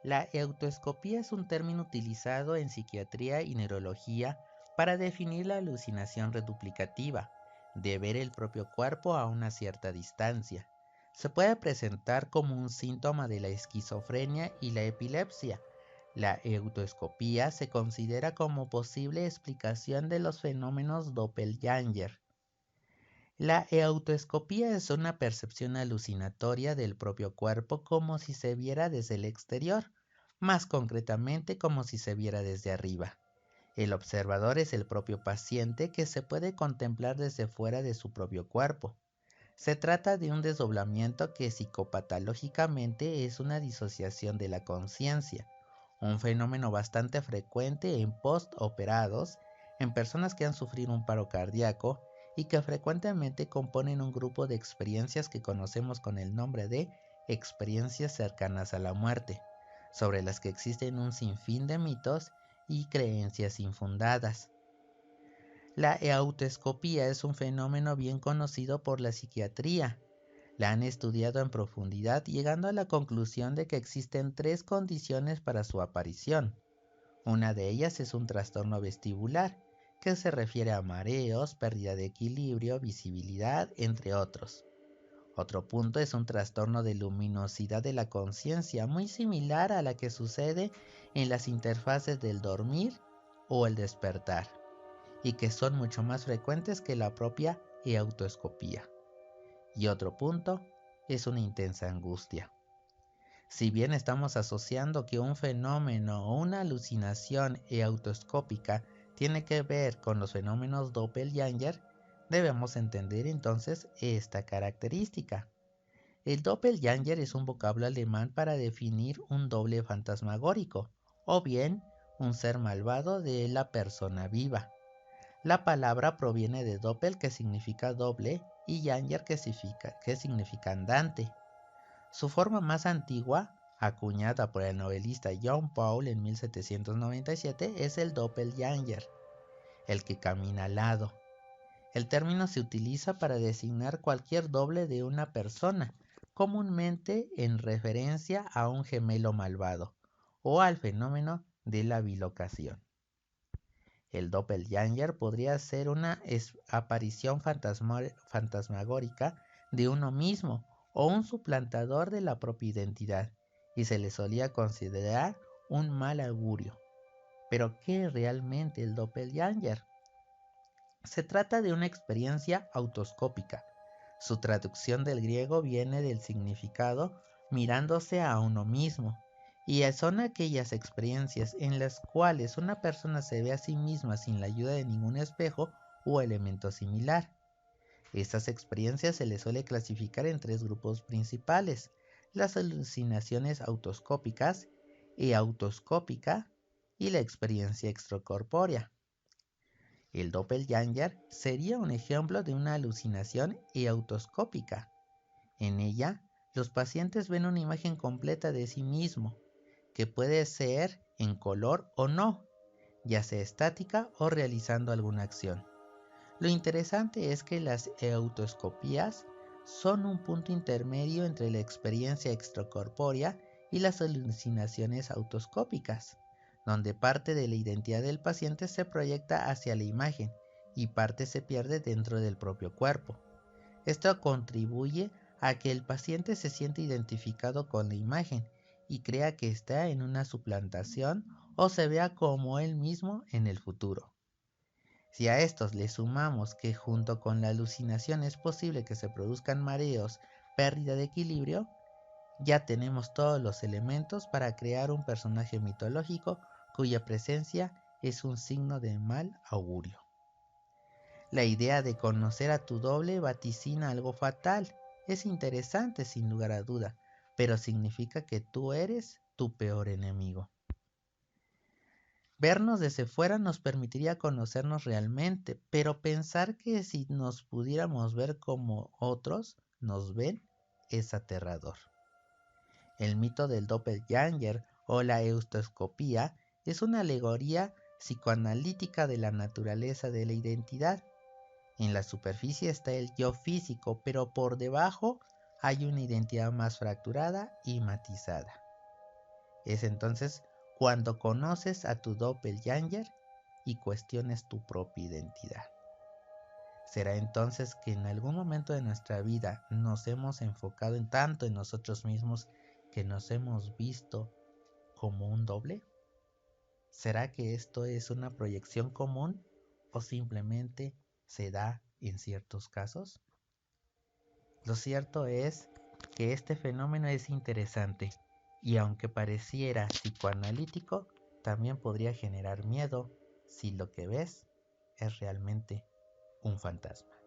La autoescopía es un término utilizado en psiquiatría y neurología para definir la alucinación reduplicativa, de ver el propio cuerpo a una cierta distancia. Se puede presentar como un síntoma de la esquizofrenia y la epilepsia. La autoescopía se considera como posible explicación de los fenómenos doppelganger. La autoescopía es una percepción alucinatoria del propio cuerpo como si se viera desde el exterior, más concretamente como si se viera desde arriba. El observador es el propio paciente que se puede contemplar desde fuera de su propio cuerpo. Se trata de un desdoblamiento que psicopatológicamente es una disociación de la conciencia, un fenómeno bastante frecuente en postoperados, en personas que han sufrido un paro cardíaco y que frecuentemente componen un grupo de experiencias que conocemos con el nombre de experiencias cercanas a la muerte, sobre las que existen un sinfín de mitos y creencias infundadas. La autoescopía es un fenómeno bien conocido por la psiquiatría. La han estudiado en profundidad, llegando a la conclusión de que existen tres condiciones para su aparición. Una de ellas es un trastorno vestibular, que se refiere a mareos, pérdida de equilibrio, visibilidad, entre otros. Otro punto es un trastorno de luminosidad de la conciencia, muy similar a la que sucede en las interfaces del dormir o el despertar, y que son mucho más frecuentes que la propia autoescopía. Y otro punto es una intensa angustia. Si bien estamos asociando que un fenómeno o una alucinación autoescópica tiene que ver con los fenómenos doppelganger, debemos entender entonces esta característica. El doppelganger es un vocablo alemán para definir un doble fantasmagórico, o bien un ser malvado de la persona viva. La palabra proviene de doppel, que significa doble, y ganger, que significa andante. Su forma más antigua, acuñada por el novelista John Paul en 1797, es el doppelganger, el que camina al lado. El término se utiliza para designar cualquier doble de una persona, comúnmente en referencia a un gemelo malvado o al fenómeno de la bilocación. El doppelganger podría ser una aparición fantasmagórica de uno mismo o un suplantador de la propia identidad, y se le solía considerar un mal augurio. Pero, ¿qué es realmente el doppelganger? Se trata de una experiencia autoscópica. Su traducción del griego viene del significado mirándose a uno mismo, y son aquellas experiencias en las cuales una persona se ve a sí misma sin la ayuda de ningún espejo o elemento similar. Estas experiencias se les suele clasificar en tres grupos principales: las alucinaciones autoscópicas, autoscópica y la experiencia extracorpórea. El doppelganger sería un ejemplo de una alucinación autoscópica. En ella, los pacientes ven una imagen completa de sí mismo, que puede ser en color o no, ya sea estática o realizando alguna acción. Lo interesante es que las autoscopías son un punto intermedio entre la experiencia extracorpórea y las alucinaciones autoscópicas, donde parte de la identidad del paciente se proyecta hacia la imagen y parte se pierde dentro del propio cuerpo. Esto contribuye a que el paciente se sienta identificado con la imagen y crea que está en una suplantación o se vea como él mismo en el futuro. Si a estos le sumamos que junto con la alucinación es posible que se produzcan mareos, pérdida de equilibrio, ya tenemos todos los elementos para crear un personaje mitológico cuya presencia es un signo de mal augurio. La idea de conocer a tu doble vaticina algo fatal. Es interesante sin lugar a duda, pero significa que tú eres tu peor enemigo. Vernos desde fuera nos permitiría conocernos realmente, pero pensar que si nos pudiéramos ver como otros nos ven es aterrador. El mito del doppelganger o la eustoscopía es una alegoría psicoanalítica de la naturaleza de la identidad. En la superficie está el yo físico, pero por debajo hay una identidad más fracturada y matizada. Es entonces cuando conoces a tu doppelganger y cuestiones tu propia identidad. Será entonces que en algún momento de nuestra vida nos hemos enfocado en tanto en nosotros mismos que nos hemos visto como un doble. ¿Será que esto es una proyección común o simplemente se da en ciertos casos? Lo cierto es que este fenómeno es interesante y aunque pareciera psicoanalítico, también podría generar miedo si lo que ves es realmente un fantasma.